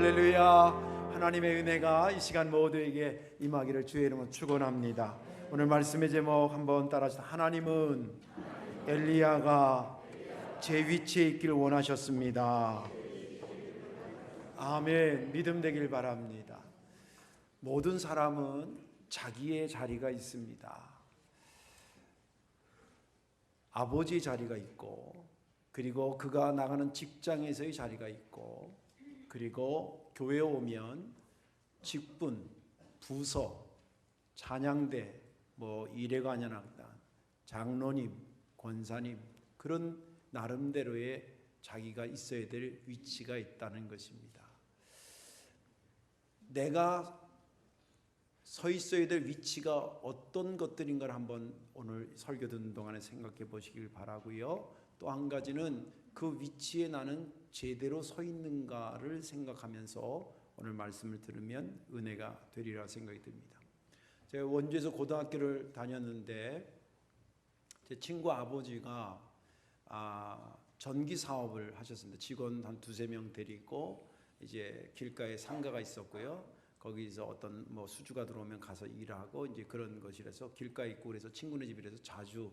할렐루야. 하나님의 은혜가 이 시간 모두에게 임하기를 주의 이름으로 축원합니다. 오늘 말씀의 제목 한번 따라서 하나님은 엘리야가 제 위치에 있기를 원하셨습니다. 아멘. 믿음 되길 바랍니다. 모든 사람은 자기의 자리가 있습니다. 아버지의 자리가 있고, 그리고 그가 나가는 직장에서의 자리가 있고, 그리고 교회에 오면 직분, 부서, 찬양대, 이레관연악단, 장로님, 권사님, 그런 나름대로의 자기가 있어야 될 위치가 있다는 것입니다. 내가 서 있어야 될 위치가 어떤 것들인가를 한번 오늘 설교 듣는 동안에 생각해 보시길 바라고요. 또 한 가지는 그 위치에 나는 제대로 서 있는가를 생각하면서 오늘 말씀을 들으면 은혜가 되리라 생각이 듭니다. 제가 원주에서 고등학교를 다녔는데 제 친구 아버지가 전기 사업을 하셨습니다. 직원 한 두세 명 데리고 이제 길가에 상가가 있었고요. 거기서 어떤 수주가 들어오면 가서 일하고 이제 그런 것이라서 길가에 있고, 그래서 친구네 집이라서 자주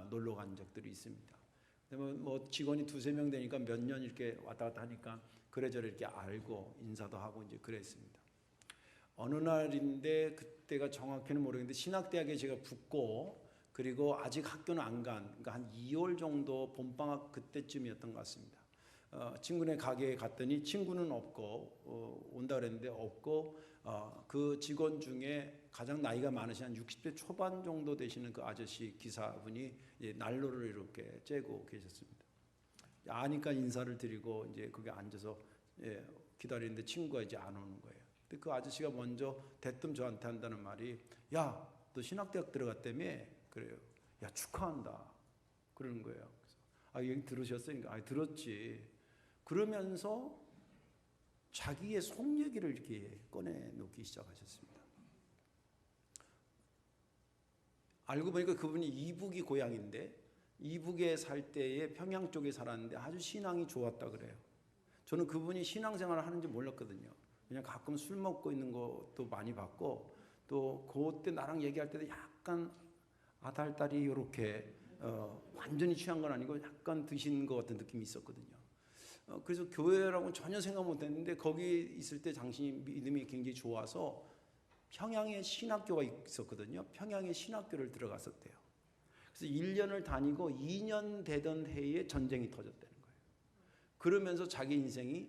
놀러 간 적들이 있습니다. 직원이 두세 명 되니까 몇 년 이렇게 왔다 갔다 하니까 그래저래 이렇게 알고 인사도 하고 이제 그랬습니다. 어느 날인데 그때가 정확히는 모르겠는데 신학대학에 제가 붙고, 그리고 아직 학교는 안 간, 그러니까 한 2월 정도 봄방학 그때쯤이었던 것 같습니다. 친구네 가게에 갔더니 친구는 없고 온다 그랬는데 없고, 그 직원 중에 가장 나이가 많으신 한 60대 초반 정도 되시는 그 아저씨 기사분이 난로를 이렇게 쬐고 계셨습니다. 아니까 인사를 드리고 이제 거기 앉아서 기다리는데 친구가 이제 안 오는 거예요. 근데 그 아저씨가 먼저 대뜸 저한테 한다는 말이, 야, 너 신학대학 들어갔다며? 그래요. 야, 축하한다. 그러는 거예요. 그래서 얘기 들으셨어요? 그러니까 들었지. 그러면서 자기의 속 얘기를 이렇게 꺼내놓기 시작하셨습니다. 알고 보니까 그분이 이북이 고향인데, 이북에 살 때에 평양 쪽에 살았는데 아주 신앙이 좋았다 그래요. 저는 그분이 신앙생활을 하는지 몰랐거든요. 그냥 가끔 술 먹고 있는 것도 많이 봤고, 또 그때 나랑 얘기할 때도 약간 아달달이 이렇게 완전히 취한 건 아니고 약간 드신 것 같은 느낌이 있었거든요. 그래서 교회라고는 전혀 생각 못했는데 거기 있을 때 당신이 믿음이 굉장히 좋아서 평양에 신학교가 있었거든요. 평양에 신학교를 들어갔었대요. 그래서 1년을 다니고 2년 되던 해에 전쟁이 터졌다는 거예요. 그러면서 자기 인생이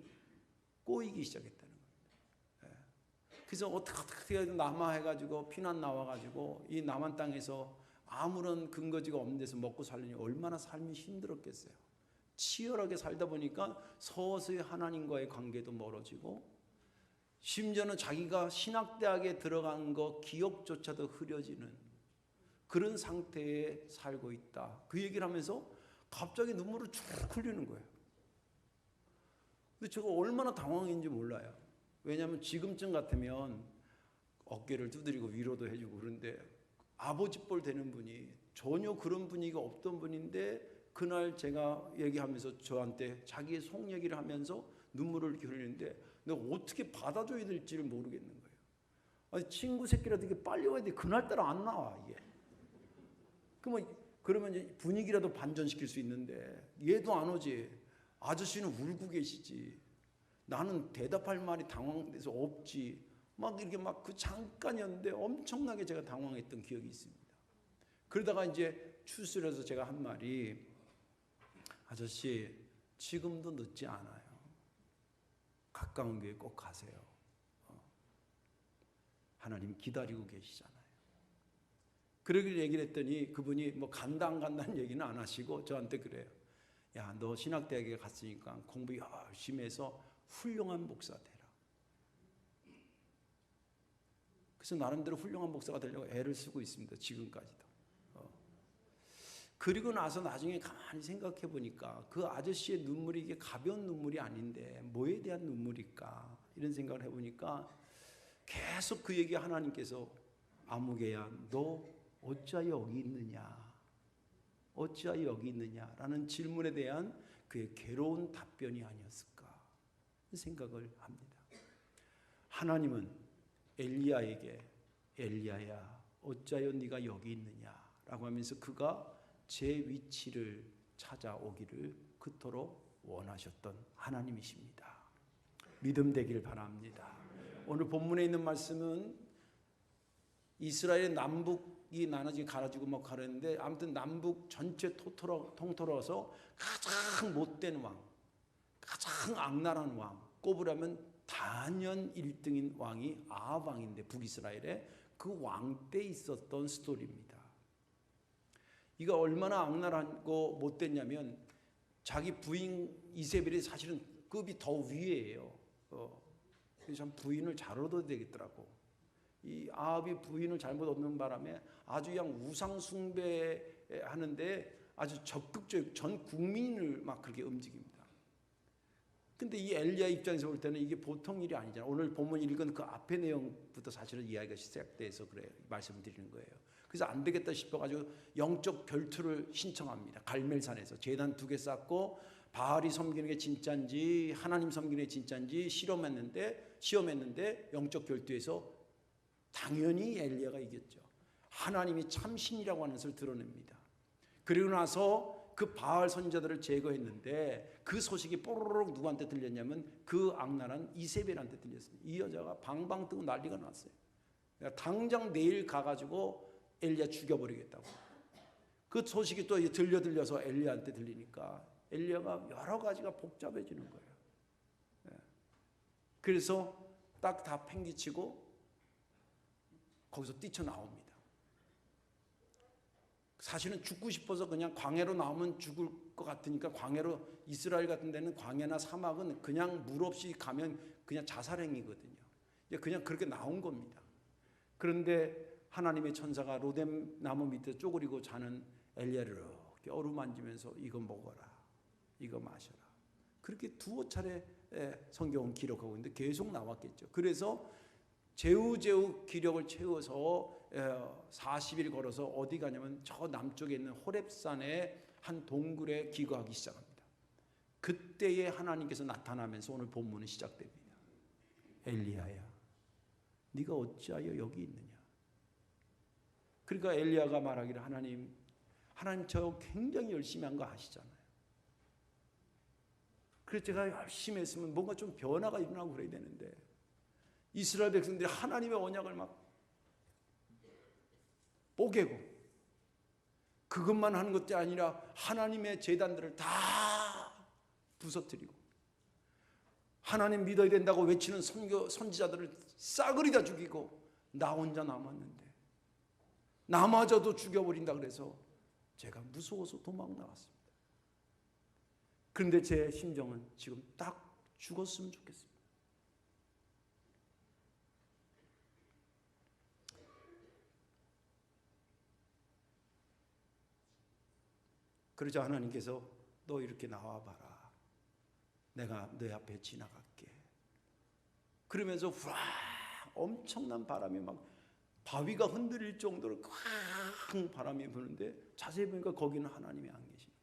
꼬이기 시작했다는 거예요. 그래서 어떻게 남하해가지고 피난 나와가지고 이 남한 땅에서 아무런 근거지가 없는 데서 먹고 살려니 얼마나 삶이 힘들었겠어요. 치열하게 살다 보니까 서서히 하나님과의 관계도 멀어지고, 심지어는 자기가 신학대학에 들어간 거 기억조차도 흐려지는 그런 상태에 살고 있다. 그 얘기를 하면서 갑자기 눈물을 쭉 흘리는 거예요. 근데 제가 얼마나 당황했는지 몰라요. 왜냐하면 지금쯤 같으면 어깨를 두드리고 위로도 해주고 그런데, 아버지뻘 되는 분이 전혀 그런 분위기가 없던 분인데 그날 제가 얘기하면서 저한테 자기의 속 얘기를 하면서 눈물을 이렇게 흘리는데 내가 어떻게 받아줘야 될지를 모르겠는 거예요. 아니, 친구 새끼라도 이게 빨리 와야 돼. 그날따라 안 나와 이게. 그러면 이제 분위기라도 반전시킬 수 있는데 얘도 안 오지. 아저씨는 울고 계시지. 나는 대답할 말이 당황돼서 없지. 이렇게 그 잠깐이었는데 엄청나게 제가 당황했던 기억이 있습니다. 그러다가 이제 추스려서 제가 한 말이, 아저씨, 지금도 늦지 않아요. 가까운 교회 꼭 가세요. 하나님 기다리고 계시잖아요. 그러길 얘기를 했더니 그분이 간다 안 간다는 얘기는 안 하시고 저한테 그래요. 야, 너 신학대학에 갔으니까 공부 열심히 해서 훌륭한 목사 되라. 그래서 나름대로 훌륭한 목사가 되려고 애를 쓰고 있습니다. 지금까지도. 그리고 나서 나중에 가만히 생각해 보니까 그 아저씨의 눈물이 이게 가벼운 눈물이 아닌데 뭐에 대한 눈물일까, 이런 생각을 해보니까 계속 그 얘기 하나님께서, 아무개야 너 어찌하여 여기 있느냐, 어찌하여 여기 있느냐라는 질문에 대한 그의 괴로운 답변이 아니었을까 생각을 합니다. 하나님은 엘리야에게 엘리야야 어찌하여 네가 여기 있느냐라고 하면서 그가 제 위치를 찾아오기를 그토록 원하셨던 하나님이십니다. 믿음 되길 바랍니다. 오늘 본문에 있는 말씀은 이스라엘의 남북이 나눠지고 가라지고 막 가는데 아무튼 남북 전체 통틀어서 가장 못된 왕, 가장 악랄한 왕 꼽으라면 단연 1등인 왕이 아합 왕인데 북이스라엘에 그 왕 때 있었던 스토리입니다. 이가 얼마나 악랄하고 못됐냐면 자기 부인 이세벨이 사실은 급이 더 위에요. 그래서 참 부인을 잘 얻어야 되겠더라고. 이 아합이 부인을 잘못 얻는 바람에 아주 그냥 우상 숭배하는데 아주 적극적 전 국민을 막 그렇게 움직입니다. 근데 이 엘리야 입장에서 볼 때는 이게 보통 일이 아니잖아요. 오늘 본문 읽은 그 앞의 내용부터 사실은 이야기가 시작돼서 그래요. 말씀드리는 거예요. 그래서 안 되겠다 싶어가지고 영적 결투를 신청합니다. 갈멜산에서 제단 2개 쌓고 바알이 섬기는 게 진짜인지 하나님 섬기는 게 진짜인지 시험했는데 영적 결투에서 당연히 엘리야가 이겼죠. 하나님이 참신이라고 하는 것을 드러냅니다. 그리고 나서 그 바알 선지자들을 제거했는데 그 소식이 뽀로록 누구한테 들렸냐면 그 악랄한 이세벨한테 들렸습니다. 이 여자가 방방 뜨고 난리가 났어요. 그러니까 당장 내일 가가지고 엘리야 죽여버리겠다고. 그 소식이 또 들려서 엘리야한테 들리니까 엘리야가 여러 가지가 복잡해지는 거예요. 그래서 딱 다 팽개치고 거기서 뛰쳐나옵니다. 사실은 죽고 싶어서 그냥 광야로 나오면 죽을 것 같으니까 광야로 이스라엘 같은 데는 광야나 사막은 그냥 물 없이 가면 그냥 자살행위거든요. 그냥 그렇게 나온 겁니다. 그런데 하나님의 천사가 로뎀 나무 밑에 쪼그리고 자는 엘리야를 이렇게 어루만지면서 이거 먹어라, 이거 마셔라. 그렇게 2차례 성경은 기록하고 있는데 계속 나왔겠죠. 그래서 제우 기력을 채워서 40일 걸어서 어디 가냐면 저 남쪽에 있는 호렙산의 한 동굴에 기거하기 시작합니다. 그때에 하나님께서 나타나면서 오늘 본문은 시작됩니다. 엘리야야, 네가 어찌하여 여기 있느냐. 그러니까 엘리야가 말하기를 하나님 저 굉장히 열심히 한 거 아시잖아요. 그래서 제가 열심히 했으면 뭔가 좀 변화가 일어나고 그래야 되는데 이스라엘 백성들이 하나님의 언약을 막 뽀개고 그것만 하는 것이 아니라 하나님의 제단들을 다 부서뜨리고 하나님 믿어야 된다고 외치는 선지자들을 싸그리 다 죽이고 나 혼자 남았는데 나마저도 죽여버린다 그래서 제가 무서워서 도망 나왔습니다. 그런데 제 심정은 지금 딱 죽었으면 좋겠습니다. 그러자 하나님께서 너 이렇게 나와봐라. 내가 너 앞에 지나갈게. 그러면서 와 엄청난 바람이 막 바위가 흔들릴 정도로 쾅 바람이 부는데 자세히 보니까 거기는 하나님이 안 계십니다.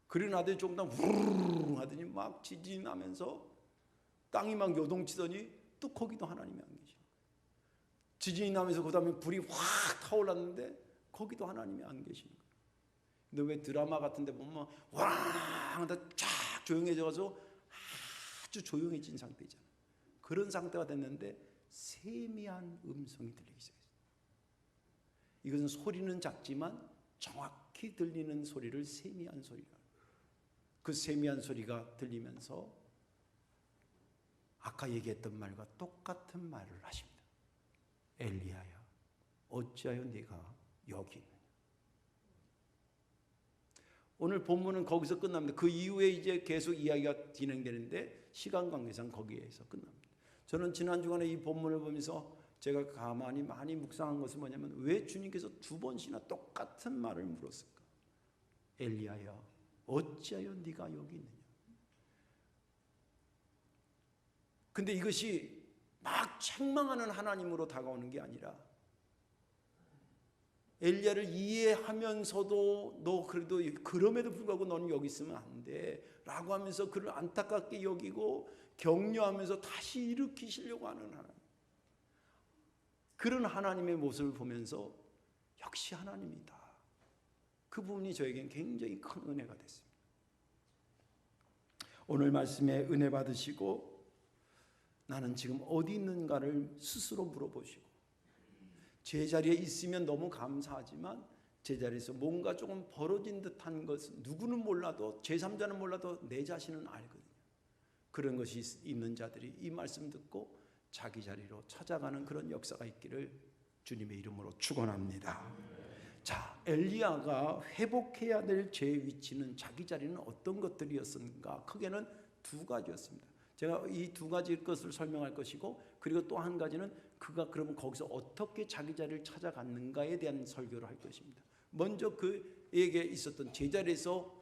그리고 나더니 조금 더 우르르 하더니 막 지진이 나면서 땅이 막 요동치더니 또 거기도 하나님이 안 계십니다. 지진이 나면서 그 다음에 불이 확 타올랐는데 거기도 하나님이 안 계십니다. 근데 왜 드라마 같은 데 보면 왕 쫙 조용해져서 아주 조용해진 상태잖아요. 그런 상태가 됐는데 세미한 음성이 들리기 시작했어요. 이것은 소리는 작지만 정확히 들리는 소리를 세미한 소리가. 그 세미한 소리가 들리면서 아까 얘기했던 말과 똑같은 말을 하십니다. 엘리야야, 어찌하여 네가 여기 있느냐. 오늘 본문은 거기서 끝납니다. 그 이후에 이제 계속 이야기가 진행되는데 시간 관계상 거기에서 끝납니다. 저는 지난 주간에 이 본문을 보면서 제가 가만히 많이 묵상한 것은 뭐냐면 왜 주님께서 2번씩이나 똑같은 말을 물었을까? 엘리야야, 어찌하여 네가 여기 있느냐. 근데 이것이 막 책망하는 하나님으로 다가오는 게 아니라 엘리야를 이해하면서도 너 그래도 그럼에도 불구하고 너는 여기 있으면 안 돼 라고 하면서 그를 안타깝게 여기고 격려하면서 다시 일으키시려고 하는 하나님. 그런 하나님의 모습을 보면서 역시 하나님이다. 그 부분이 저에겐 굉장히 큰 은혜가 됐습니다. 오늘 말씀에 은혜 받으시고 나는 지금 어디 있는가를 스스로 물어보시고, 제자리에 있으면 너무 감사하지만 제자리에서 뭔가 조금 벌어진 듯한 것은 누구는 몰라도, 제3자는 몰라도 내 자신은 알거든요. 그런 것이 있는 자들이 이 말씀 듣고 자기 자리로 찾아가는 그런 역사가 있기를 주님의 이름으로 축원합니다. 자, 엘리야가 회복해야 될 제 위치는, 자기 자리는 어떤 것들이었는가? 크게는 두 가지였습니다. 제가 이 두 가지 것을 설명할 것이고, 그리고 또 한 가지는 그가 그러면 거기서 어떻게 자기 자리를 찾아갔는가에 대한 설교를 할 것입니다. 먼저 그에게 있었던, 제자리에서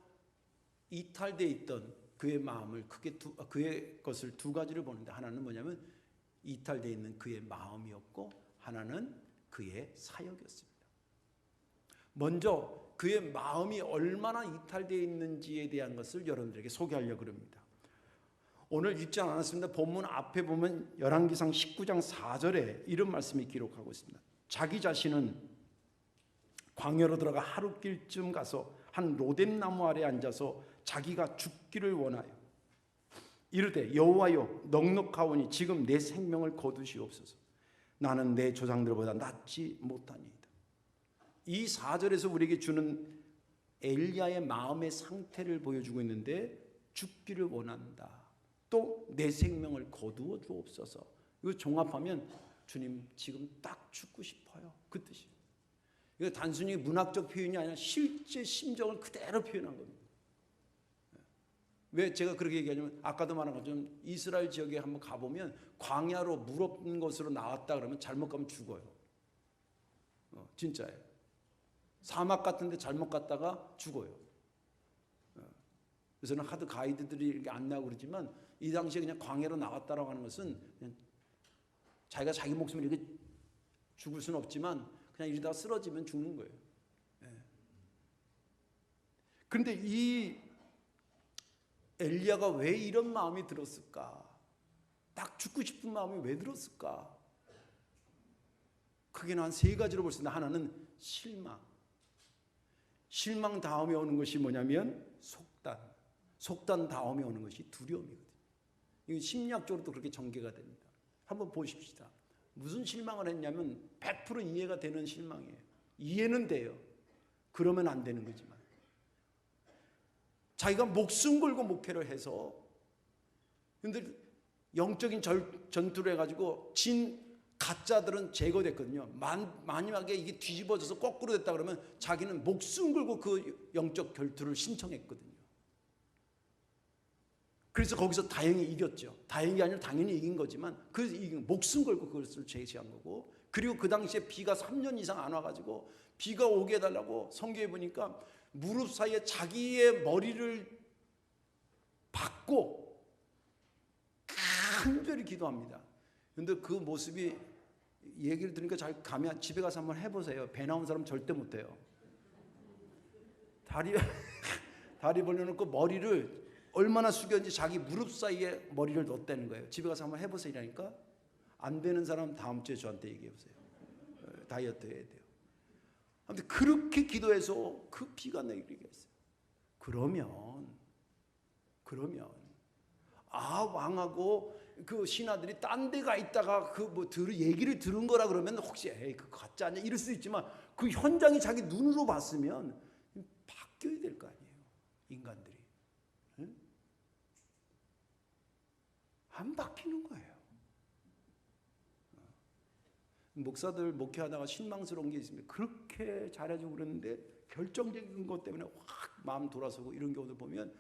이탈되어 있던 그의 마음을 크게 그의 것을 두 가지를 보는데, 하나는 뭐냐면 이탈되어 있는 그의 마음이었고, 하나는 그의 사역이었습니다. 먼저 그의 마음이 얼마나 이탈되어 있는지에 대한 것을 여러분들에게 소개하려고 합니다. 오늘 읽지 않았습니다. 본문 앞에 보면 열왕기상 19장 4절에 이런 말씀이 기록하고 있습니다. 자기 자신은 광야로 들어가 하룻길쯤 가서 한 로뎀나무 아래 앉아서 자기가 죽기를 원하여 이르되, 여호와여, 넉넉하오니 지금 내 생명을 거두시옵소서. 나는 내 조상들보다 낫지 못하니이다. 이 4절에서 우리에게 주는 엘리야의 마음의 상태를 보여주고 있는데, 죽기를 원한다. 또 내 생명을 거두어 주옵소서. 이거 종합하면 주님 지금 딱 죽고 싶어요, 그 뜻이에요. 이거 단순히 문학적 표현이 아니라 실제 심정을 그대로 표현한 겁니다. 왜 제가 그렇게 얘기하냐면, 아까도 말한 것처럼 이스라엘 지역에 한번 가보면 광야로 물 없는 곳으로 나왔다 그러면 잘못 가면 죽어요. 진짜예요. 사막 같은 데 잘못 갔다가 죽어요. 그래서는 하도 가이드들이 이렇게 안내하고 그러지만, 이 당시에 그냥 광야로 나왔다라고 하는 것은 그냥 자기가 자기 목숨을 이렇게 죽을 수는 없지만 그냥 이러다가 쓰러지면 죽는 거예요. 그런데 이 엘리야가 왜 이런 마음이 들었을까? 딱 죽고 싶은 마음이 왜 들었을까? 크게는 한 세 가지로 볼 수 있는데, 하나는 실망. 실망 다음에 오는 것이 뭐냐면 속단. 속단 다음에 오는 것이 두려움이거든요. 이거 심리학적으로도 그렇게 전개가 됩니다. 한번 보십시다. 무슨 실망을 했냐면 100% 이해가 되는 실망이에요. 이해는 돼요. 그러면 안 되는 거지만, 자기가 목숨 걸고 목회를 해서, 근데 영적인 전투를 해가지고 진 가짜들은 제거됐거든요. 만약에 이게 뒤집어져서 거꾸로 됐다 그러면 자기는 목숨 걸고 그 영적 결투를 신청했거든요. 그래서 거기서 다행히 이겼죠. 다행이 아니라 당연히 이긴 거지만, 그 목숨 걸고 그것을 제시한 거고, 그리고 그 당시에 비가 3년 이상 안 와가지고 비가 오게 해달라고 성경에 보니까 무릎 사이에 자기의 머리를 박고 간절히 기도합니다. 그런데 그 모습이, 얘기를 들으니까 잘 감이, 집에 가서 한번 해보세요. 배 나온 사람 절대 못해요. 다리 벌려놓고 머리를 얼마나 숙였는지 자기 무릎 사이에 머리를 넣었다는 거예요. 집에 가서 한번 해보세요. 이라니까. 안 되는 사람 다음 주에 저한테 얘기해보세요. 다이어트 해야 돼요. 아무튼 그렇게 기도해서 그 비가 내리게 했어요. 그러면 왕하고 그 신하들이 딴 데 가 있다가 얘기를 들은 거라 그러면 혹시 그거 가짜 아니야 이럴 수 있지만, 그 현장이 자기 눈으로 봤으면 바뀌어야 될 거 아니에요, 인간들이. 응? 안 바뀌는 거예요. 목사들 목회하다가 실망스러운 게 있습니다. 그렇게 잘해주고 그랬는데 결정적인 것 때문에 확 마음 돌아서고 이런 경우들 보면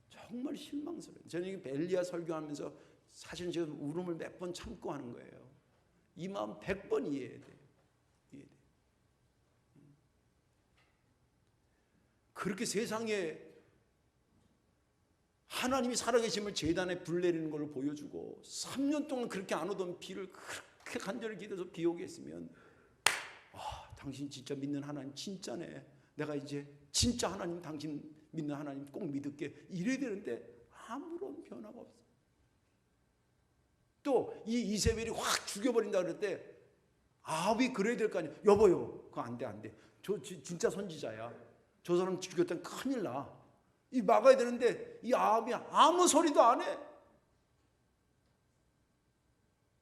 정말 실망스러워요. 저는 엘리야 설교하면서 사실 지금 울음을 몇 번 참고 하는 거예요. 이 마음 100번 이해해야 돼요. 그렇게 세상에 하나님이 살아계심을 제단에 불 내리는 걸 보여주고, 3년 동안 그렇게 안 오던 비를 그렇게 간절히 기도해서 비 오게 했으면, 당신 진짜 믿는 하나님 진짜네, 내가 이제 진짜 하나님, 당신 믿는 하나님 꼭 믿을게, 이래야 되는데 아무런 변화가 없어요. 또 이 이세벨이 확 죽여버린다 그럴 때 아합이 그래야 될 거 아니에요. 여보요, 그거 안 돼, 안 돼. 저 진짜 선지자야. 저 사람 죽였다면 큰일 나. 이 막아야 되는데 이 아합이 아무 소리도 안 해.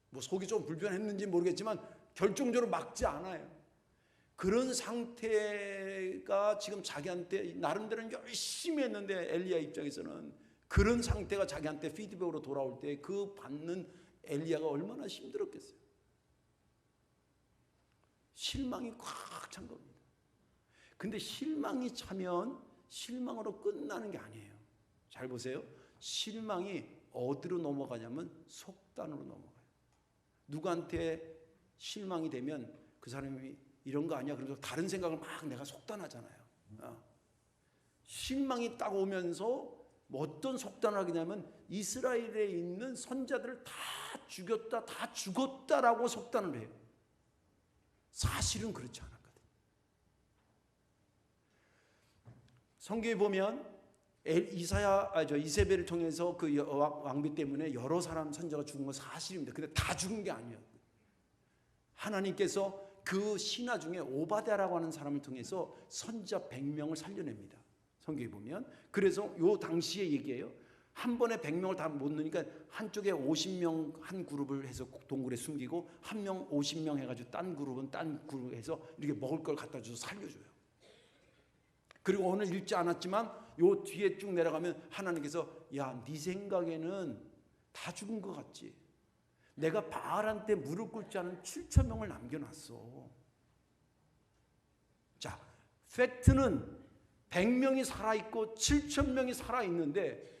뭐 속이 좀 불편했는지 모르겠지만 결정적으로 막지 않아요. 그런 상태가 지금 자기한테 나름대로는 열심히 했는데 엘리야 입장에서는 그런 상태가 자기한테 피드백으로 돌아올 때 그 받는 엘리야가 얼마나 힘들었겠어요. 실망이 꽉 찬 겁니다. 근데 실망이 차면 실망으로 끝나는 게 아니에요. 잘 보세요. 실망이 어디로 넘어가냐면 속단으로 넘어가요. 누구한테 실망이 되면 그 사람이 이런 거 아니야 그러면서 다른 생각을 막 내가 속단하잖아요. 실망이 딱 오면서 어떤 속단을 하냐면 이스라엘에 있는 선자들을 다 죽였다, 다 죽었다라고 속단을 해요. 사실은 그렇지 않았거든요. 성경에 보면 이세벨을 통해서 그 왕비 때문에 여러 사람 선자가 죽은 건 사실입니다. 근데 다 죽은 게 아니에요. 하나님께서 그 신하 중에 오바댜라고 하는 사람을 통해서 선자 100명을 살려냅니다. 성경에 보면. 그래서 요 당시의 얘기예요. 한 번에 100명을 다 못 넣으니까 한쪽에 50명 한 그룹을 해서 동굴에 숨기고 한 명 50명 해가지고 딴 그룹은 딴 그룹 해서 이렇게 먹을 걸 갖다 줘서 살려줘요. 그리고 오늘 읽지 않았지만 요 뒤에 쭉 내려가면 하나님께서 야, 네 생각에는 다 죽은 것 같지? 내가 바알한테 무릎 꿇지 않은 7,000명을 남겨놨어. 자, 팩트는 100명이 살아있고 7,000명이 살아있는데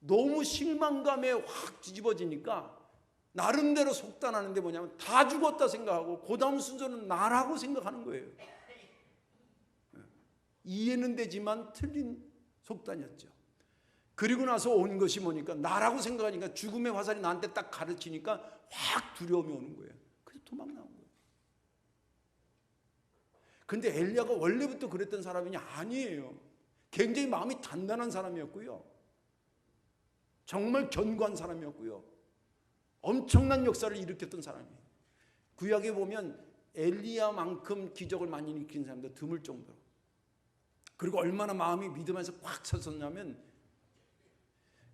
너무 실망감에 확 뒤집어지니까 나름대로 속단하는 게 뭐냐면 다 죽었다 생각하고 그 다음 순서는 나라고 생각하는 거예요. 이해는 되지만 틀린 속단이었죠. 그리고 나서 온 것이 뭐니까 나라고 생각하니까 죽음의 화살이 나한테 딱 가르치니까 확 두려움이 오는 거예요. 그래서 도망 나온 거예요. 근데 엘리야가 원래부터 그랬던 사람이 아니에요. 굉장히 마음이 단단한 사람이었고요. 정말 견고한 사람이었고요. 엄청난 역사를 일으켰던 사람이에요. 구약에 보면 엘리야만큼 기적을 많이 일으킨 사람도 드물 정도로. 그리고 얼마나 마음이 믿음에서 꽉 찼었냐면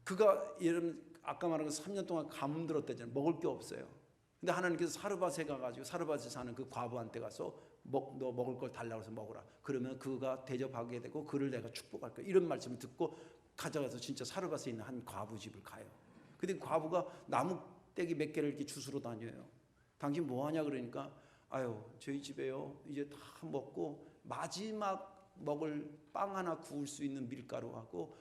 그가 여러분 아까 말한 거 3년 동안 가뭄 들었다잖아요. 먹을 게 없어요. 근데 하나님께서 사르밧에 가가지고 사르밧에 사는 그 과부한테 가서 너 먹을 걸 달라고 해서 먹으라. 그러면 그가 대접하게 되고 그를 내가 축복할 거야. 이런 말씀을 듣고 가져가서 진짜 사르밧에 있는 한 과부 집을 가요. 근데 과부가 나무 떼기 몇 개를 이렇게 주스러 다녀요. 당신 뭐 하냐 그러니까 아유 저희 집에요 이제 다 먹고 마지막 먹을 빵 하나 구울 수 있는 밀가루하고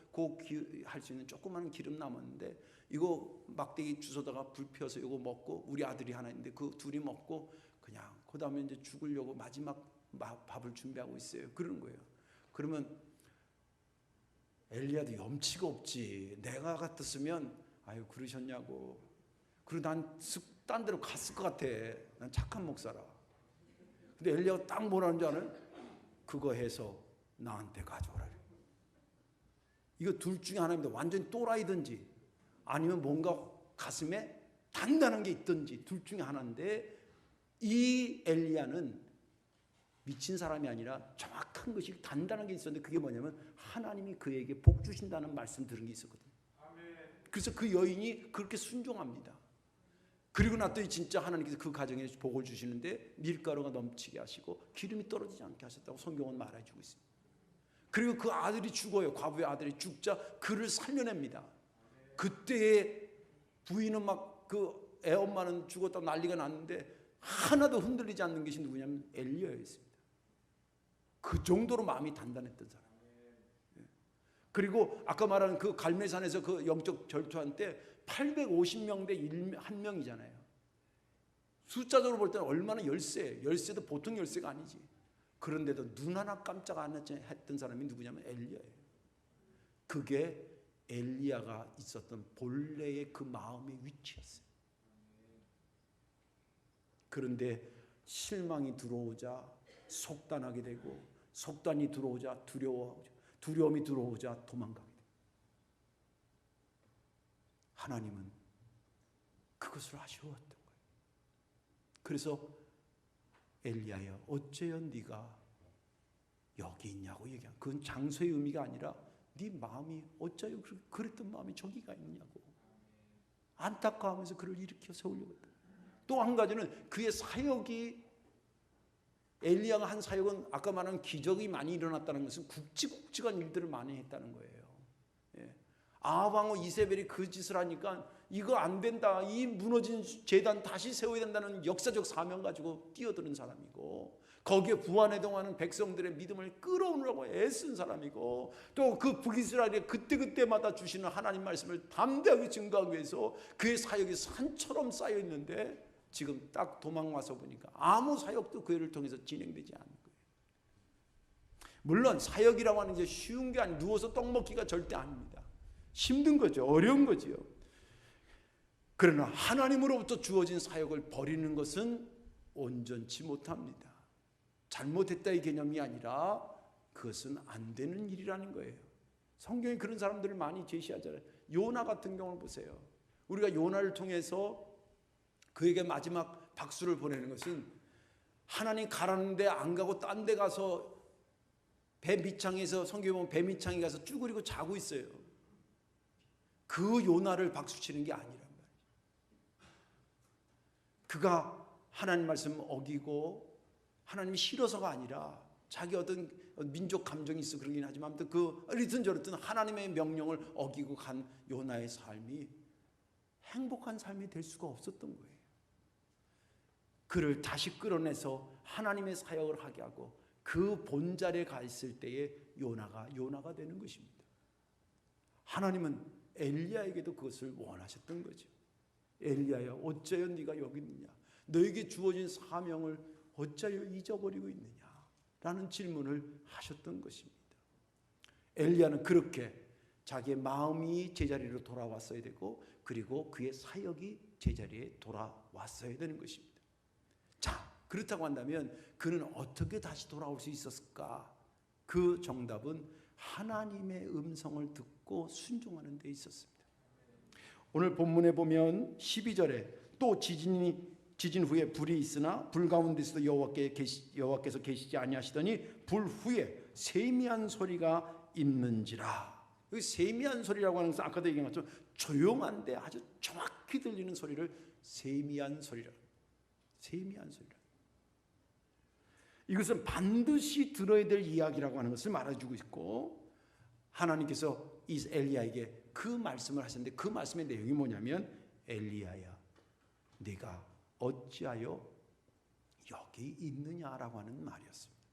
할 수 있는 조그마한 기름 남았는데 이거 막대기 주워다가 불 펴서 이거 먹고 우리 아들이 하나 있는데 그 둘이 먹고 그냥 그 다음에 이제 죽으려고 마지막 밥을 준비하고 있어요. 그러는 거예요. 그러면 엘리야도 염치가 없지. 내가 같았으면 아유 그러셨냐고. 그리고 난 딴 데로 갔을 것 같아. 난 착한 목사라. 근데 엘리야가 딱 뭐라는 줄 알아요? 그거 해서 나한테 가져오라. 이거 둘 중에 하나입니다. 완전히 또라이든지 아니면 뭔가 가슴에 단단한 게 있든지 둘 중에 하나인데 이 엘리야는 미친 사람이 아니라 정확한 것이 단단한 게 있었는데 그게 뭐냐면 하나님이 그에게 복 주신다는 말씀 들은 게 있었거든요. 그래서 그 여인이 그렇게 순종합니다. 그리고 났더니 진짜 하나님께서 그 가정에 복을 주시는데 밀가루가 넘치게 하시고 기름이 떨어지지 않게 하셨다고 성경은 말해주고 있습니다. 그리고 그 아들이 죽어요. 과부의 아들이 죽자 그를 살려냅니다. 그때의 부인은 막 그 애엄마는 죽었다고 난리가 났는데 하나도 흔들리지 않는 것이 누구냐면 엘리야였습니다. 그 정도로 마음이 단단했던 사람. 그리고 아까 말한 그 갈멜산에서 그 영적 절투한 때 850명 대 1명이잖아요. 숫자적으로 볼 때는 얼마나 열세도 보통 열세가 아니지. 그런데도 눈 하나 깜짝 안 했던 사람이 누구냐면 엘리야예요. 그게 엘리야가 있었던 본래의 그 마음의 위치였어요. 그런데 실망이 들어오자 속단하게 되고 속단이 들어오자 두려워하고 두려움이 들어오자 도망가게 돼요. 하나님은 그것을 아쉬워했던 거예요. 그래서 엘리야여 어째여 네가 여기 있냐고 얘기한, 그건 장소의 의미가 아니라 네 마음이 어째여 그랬던 마음이 저기가 있느냐고 안타까워하면서 그를 일으켜 세우려고 했다. 또 한 가지는 그의 사역이, 엘리야가 한 사역은 아까 말한 기적이 많이 일어났다는 것은 굵직굵직한 일들을 많이 했다는 거예요. 예. 아합 왕후 이세벨이 그 짓을 하니까 이거 안 된다, 이 무너진 제단 다시 세워야 된다는 역사적 사명 가지고 뛰어드는 사람이고, 거기에 부안해동하는 백성들의 믿음을 끌어오려고 애쓴 사람이고, 또 그 북이스라엘에 그때그때마다 주시는 하나님 말씀을 담대하게 증거하기 위해서 그의 사역이 산처럼 쌓여 있는데, 지금 딱 도망와서 보니까 아무 사역도 그 애를 통해서 진행되지 않는 거예요. 물론 사역이라고 하는 게 쉬운 게 아니고 누워서 떡 먹기가 절대 아닙니다. 힘든 거죠. 어려운 거지요. 그러나 하나님으로부터 주어진 사역을 버리는 것은 온전치 못합니다. 잘못했다의 개념이 아니라 그것은 안 되는 일이라는 거예요. 성경이 그런 사람들을 많이 제시하잖아요. 요나 같은 경우를 보세요. 우리가 요나를 통해서 그에게 마지막 박수를 보내는 것은, 하나님 가라는데 안 가고 딴 데 가서 배 밑창에서, 성경에 보면 배 밑창에 가서 쭈그리고 자고 있어요. 그 요나를 박수치는 게 아니란 말이에요. 그가 하나님 말씀 어기고 하나님이 싫어서가 아니라 자기 어떤 민족 감정이 있어 그러긴 하지만, 아무튼 그 이렇든 저렇든 하나님의 명령을 어기고 간 요나의 삶이 행복한 삶이 될 수가 없었던 거예요. 그를 다시 끌어내서 하나님의 사역을 하게 하고 그 본자리에 가 있을 때에 요나가 되는 것입니다. 하나님은 엘리야에게도 그것을 원하셨던 거죠. 엘리야야 어째여 네가 여기 있느냐, 너에게 주어진 사명을 어째여 잊어버리고 있느냐 라는 질문을 하셨던 것입니다. 엘리야는 그렇게 자기의 마음이 제자리로 돌아왔어야 되고, 그리고 그의 사역이 제자리에 돌아왔어야 되는 것입니다. 자, 그렇다고 한다면 그는 어떻게 다시 돌아올 수 있었을까? 그 정답은 하나님의 음성을 듣고 순종하는 데 있었습니다. 오늘 본문에 보면 12절에 또 지진 후에 불이 있으나 불 가운데서도 여호와께서 계시지 아니하시더니 불 후에 세미한 소리가 있는지라. 그 세미한 소리라고 하는 것은 아까도 얘기한 것처럼 조용한데 아주 정확히 들리는 소리를 세미한 소리라. 세미한 소리라. 이것은 반드시 들어야 될 이야기라고 하는 것을 말해주고 있고, 하나님께서 이 엘리야에게 그 말씀을 하셨는데, 그 말씀의 내용이 뭐냐면, 엘리야야 네가 어찌하여 여기 있느냐라고 하는 말이었습니다.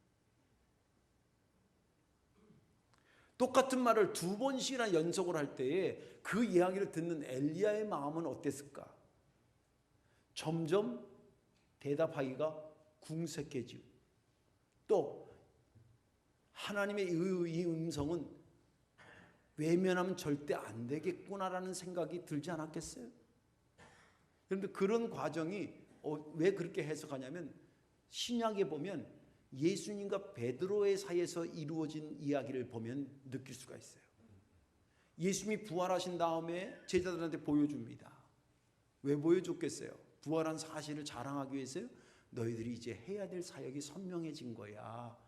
똑같은 말을 두 번씩이나 연속을 할 때에 그 이야기를 듣는 엘리야의 마음은 어땠을까? 점점 대답하기가 궁색해지고, 또 하나님의 이 음성은 외면하면 절대 안 되겠구나라는 생각이 들지 않았겠어요? 그런데 그런 과정이 왜 그렇게 해석하냐면, 신약에 보면 예수님과 베드로의 사이에서 이루어진 이야기를 보면 느낄 수가 있어요. 예수님이 부활하신 다음에 제자들한테 보여줍니다. 왜 보여줬겠어요? 부활한 사실을 자랑하기 위해서요. 너희들이 이제 해야 될 사역이 선명해진 거야.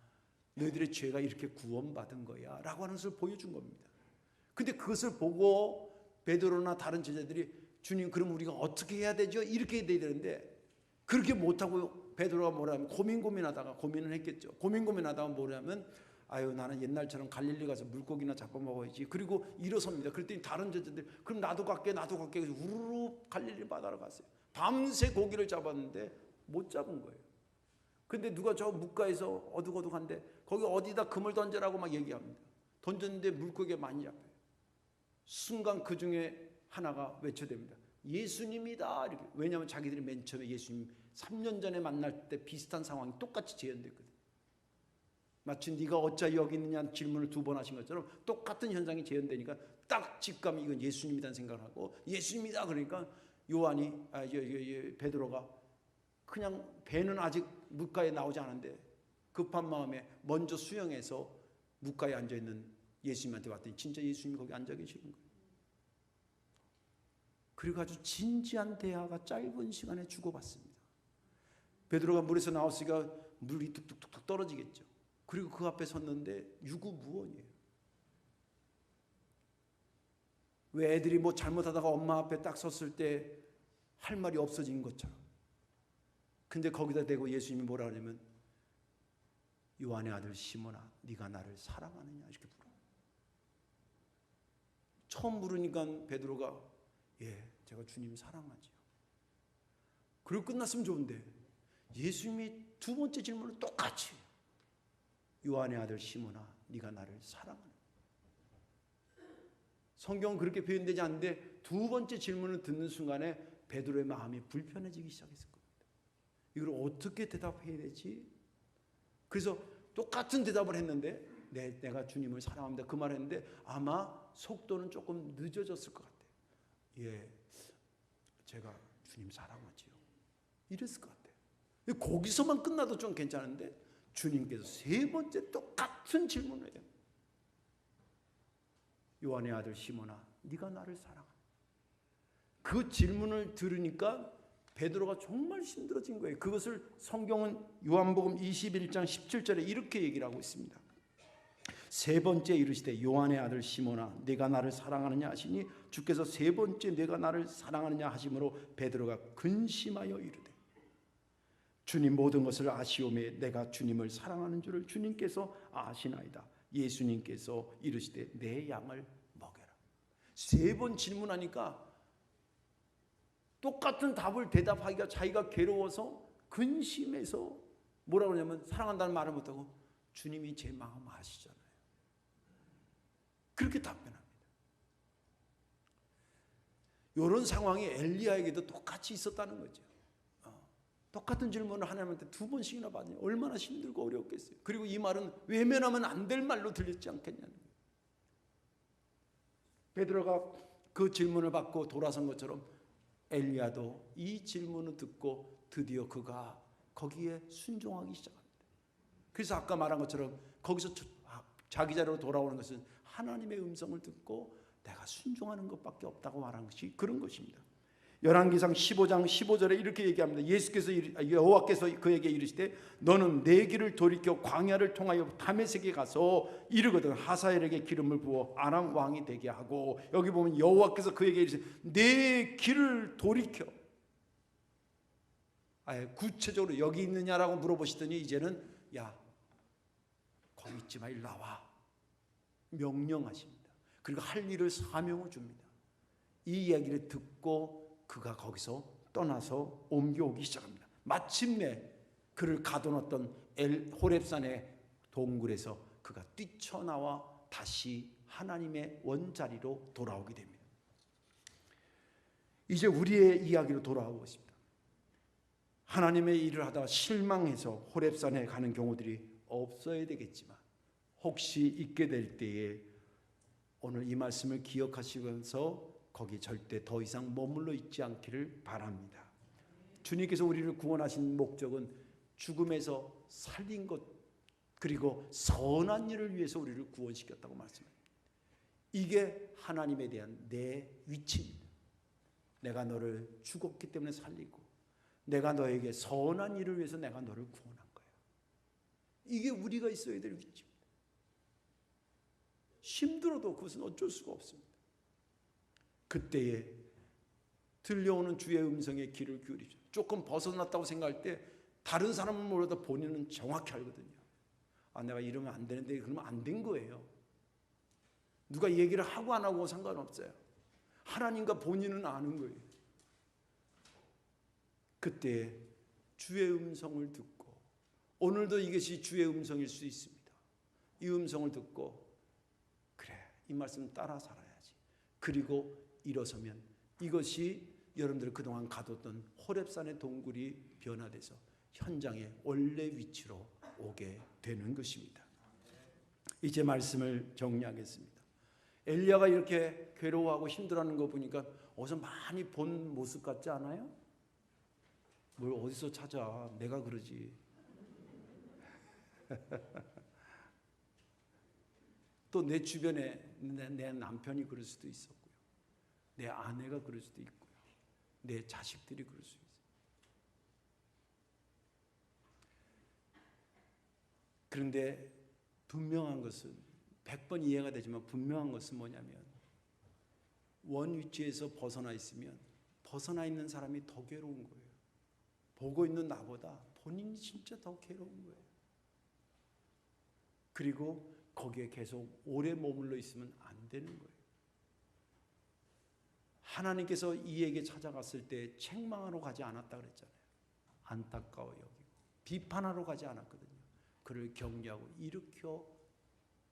너희들의 죄가 이렇게 구원받은 거야 라고 하는 것을 보여준 겁니다. 근데 그것을 보고 베드로나 다른 제자들이 주님 그럼 우리가 어떻게 해야 되죠? 이렇게 해야 되는데, 그렇게 못하고 베드로가 뭐라면 고민하다가 고민을 했겠죠. 고민하다가 뭐라면, 아유 나는 옛날처럼 갈릴리 가서 물고기나 잡고 먹어야지. 그리고 일어섭니다. 그랬더니 다른 제자들이 그럼 나도 갈게 해서 우르르 갈릴리 바다로 갔어요. 밤새 고기를 잡았는데 못 잡은 거예요. 근데 누가 저 뭇가에서 어둑어둑한데 거기 어디다 금을 던져라고 막 얘기합니다. 던졌는데 물고기가 많이 잡혀요. 순간 그 중에 하나가 외쳐댑니다. 예수님이다 이렇게. 왜냐하면 자기들이 맨 처음에 예수님 3년 전에 만날 때 비슷한 상황이 똑같이 재현됐거든. 마치 네가 어찌 여기 있느냐 질문을 2번 하신 것처럼 똑같은 현상이 재현되니까 딱 직감이 이건 예수님이라는 생각을 하고, 예수님이다 그러니까 베드로가 그냥 배는 아직 뭇가에 나오지 않은데 급한 마음에 먼저 수영해서 뭇가에 앉아있는 예수님한테 왔더니 진짜 예수님이 거기 앉아 계시는 거예요. 그리고 아주 진지한 대화가 짧은 시간에 주고받습니다. 베드로가 물에서 나왔으니까 물이 뚝뚝뚝 떨어지겠죠. 그리고 그 앞에 섰는데 유구무원이에요. 왜 애들이 뭐 잘못하다가 엄마 앞에 딱 섰을 때 할 말이 없어진 것처럼. 근데 거기다 대고 예수님이 뭐라 그러냐면 요한의 아들 시몬아 네가 나를 사랑하느냐 이렇게 물어요. 처음 물으니까 베드로가 예 제가 주님 사랑하지요. 그리고 끝났으면 좋은데 예수님이 두 번째 질문을 똑같이 요한의 아들 시몬아 네가 나를 사랑하느냐. 성경은 그렇게 표현되지 않는데 두 번째 질문을 듣는 순간에 베드로의 마음이 불편해지기 시작했을 겁니다. 이걸 어떻게 대답해야 되지? 그래서 똑같은 대답을 했는데 내가 주님을 사랑합니다. 그 말을 했는데 아마 속도는 조금 늦어졌을 것 같아요. 예, 제가 주님 사랑하지요. 이랬을 것 같아요. 거기서만 끝나도 좀 괜찮은데 주님께서 세 번째 똑같은 질문을 해요. 요한의 아들 시몬아 네가 나를 사랑하냐. 그 질문을 들으니까 베드로가 정말 힘들어진 거예요. 그것을 성경은 요한복음 21장 17절에 이렇게 얘기를 하고 있습니다. 세 번째 이르시되 요한의 아들 시몬아 네가 나를 사랑하느냐 하시니 주께서 세 번째 네가 나를 사랑하느냐 하심으로 베드로가 근심하여 이르되 주님 모든 것을 아시오매 내가 주님을 사랑하는 줄을 주님께서 아시나이다. 예수님께서 이르시되 내 양을 먹여라. 세 번 질문하니까 똑같은 답을 대답하기가 자기가 괴로워서 근심해서 뭐라 그러냐면 사랑한다는 말을 못하고 주님이 제 마음 아시잖아요. 그렇게 답변합니다. 이런 상황이 엘리야에게도 똑같이 있었다는 거죠. 똑같은 질문을 하나님한테 두 번씩이나 받으니 얼마나 힘들고 어려웠겠어요. 그리고 이 말은 외면하면 안 될 말로 들렸지 않겠냐는 거예요. 베드로가 그 질문을 받고 돌아선 것처럼 엘리야도 이 질문을 듣고 드디어 그가 거기에 순종하기 시작합니다. 그래서 아까 말한 것처럼 거기서 자기 자리로 돌아오는 것은 하나님의 음성을 듣고 내가 순종하는 것밖에 없다고 말한 것이 그런 것입니다. 열왕기상 15장 15절에 이렇게 얘기합니다. 여호와께서 그에게 이르시되 너는 내 길을 돌이켜 광야를 통하여 다메섹에 가서 이르거든 하사엘에게 기름을 부어 아람 왕이 되게 하고 여기 보면 여호와께서 그에게 이르시되 내 길을 돌이켜. 구체적으로 여기 있느냐라고 물어보시더니 이제는 야 거기 있지 마 일로 나와 명령하십니다. 그리고 할 일을 사명을 줍니다. 이 이야기를 듣고 그가 거기서 떠나서 옮겨오기 시작합니다. 마침내 그를 가둬놨던 호렙산의 동굴에서 그가 뛰쳐나와 다시 하나님의 원자리로 돌아오게 됩니다. 이제 우리의 이야기로 돌아오고 있습니다. 하나님의 일을 하다가 실망해서 호렙산에 가는 경우들이 없어야 되겠지만 혹시 있게 될 때에 오늘 이 말씀을 기억하시면서 거기 절대 더 이상 머물러 있지 않기를 바랍니다. 주님께서 우리를 구원하신 목적은 죽음에서 살린 것 그리고 선한 일을 위해서 우리를 구원시켰다고 말씀합니다. 이게 하나님에 대한 내 위치입니다. 내가 너를 죽었기 때문에 살리고 내가 너에게 선한 일을 위해서 내가 너를 구원한 거야. 이게 우리가 있어야 될 위치입니다. 힘들어도 그것은 어쩔 수가 없습니다. 그때에 들려오는 주의 음성에 귀를 기울이죠. 조금 벗어났다고 생각할 때 다른 사람은 몰라도 본인은 정확히 알거든요. 내가 이러면 안 되는데 그러면 안 된 거예요. 누가 얘기를 하고 안 하고 상관없어요. 하나님과 본인은 아는 거예요. 그때 주의 음성을 듣고 오늘도 이것이 주의 음성일 수 있습니다. 이 음성을 듣고 그래 이 말씀 따라 살아야지. 그리고 일어서면 이것이 여러분들이 그동안 가뒀던 호렙산의 동굴이 변화돼서 현장의 원래 위치로 오게 되는 것입니다. 이제 말씀을 정리하겠습니다. 엘리야가 이렇게 괴로워하고 힘들어하는 거 보니까 어디서 많이 본 모습 같지 않아요? 뭘 어디서 찾아? 내가 그러지. 또 내 주변에 내 남편이 그럴 수도 있었고요. 내 아내가 그럴 수도 있고요. 내 자식들이 그럴 수 있어요. 그런데 분명한 것은 100번 이해가 되지만 분명한 것은 뭐냐면 원 위치에서 벗어나 있으면 벗어나 있는 사람이 더 괴로운 거예요. 보고 있는 나보다 본인이 진짜 더 괴로운 거예요. 그리고 거기에 계속 오래 머물러 있으면 안 되는 거예요. 하나님께서 이에게 찾아갔을 때 책망하러 가지 않았다 그랬잖아요. 안타까워 여기고 비판하러 가지 않았거든요. 그를 격려하고 일으켜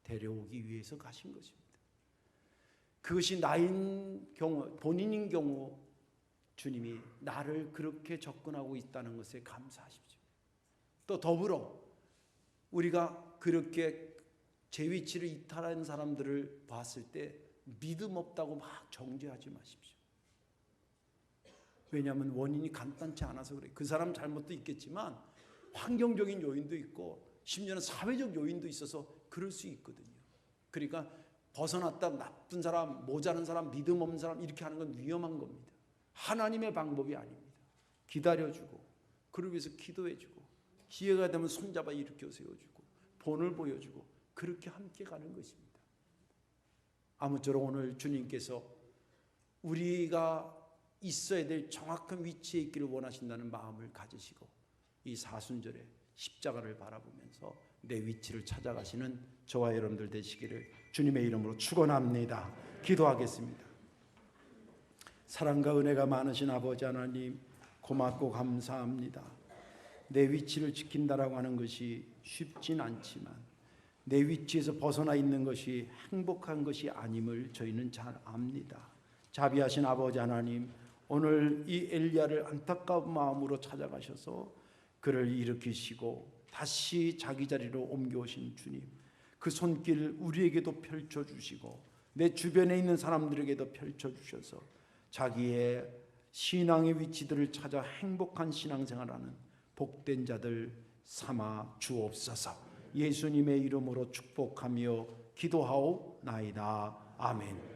데려오기 위해서 가신 것입니다. 그것이 나인 경우, 본인인 경우 주님이 나를 그렇게 접근하고 있다는 것에 감사하십시오. 또 더불어 우리가 그렇게 제 위치를 이탈한 사람들을 봤을 때 믿음 없다고 막 정죄하지 마십시오. 왜냐하면 원인이 간단치 않아서 그래요. 그 사람 잘못도 있겠지만 환경적인 요인도 있고 심지어는 사회적 요인도 있어서 그럴 수 있거든요. 그러니까 벗어났다 나쁜 사람, 모자란 사람, 믿음 없는 사람 이렇게 하는 건 위험한 겁니다. 하나님의 방법이 아닙니다. 기다려주고 그를 위해서 기도해주고 기회가 되면 손잡아 일으켜 세워주고 본을 보여주고 그렇게 함께 가는 것입니다. 아무쪼록 오늘 주님께서 우리가 있어야 될 정확한 위치에 있기를 원하신다는 마음을 가지시고 이 사순절에 십자가를 바라보면서 내 위치를 찾아가시는 저와 여러분들 되시기를 주님의 이름으로 축원합니다. 기도하겠습니다. 사랑과 은혜가 많으신 아버지 하나님 고맙고 감사합니다. 내 위치를 지킨다라고 하는 것이 쉽진 않지만 내 위치에서 벗어나 있는 것이 행복한 것이 아님을 저희는 잘 압니다. 자비하신 아버지 하나님, 오늘 이 엘리야를 안타까운 마음으로 찾아가셔서 그를 일으키시고 다시 자기 자리로 옮겨오신 주님, 그 손길 우리에게도 펼쳐주시고 내 주변에 있는 사람들에게도 펼쳐주셔서 자기의 신앙의 위치들을 찾아 행복한 신앙생활하는 복된 자들 삼아 주옵소서. 예수님의 이름으로 축복하며 기도하옵나이다. 아멘.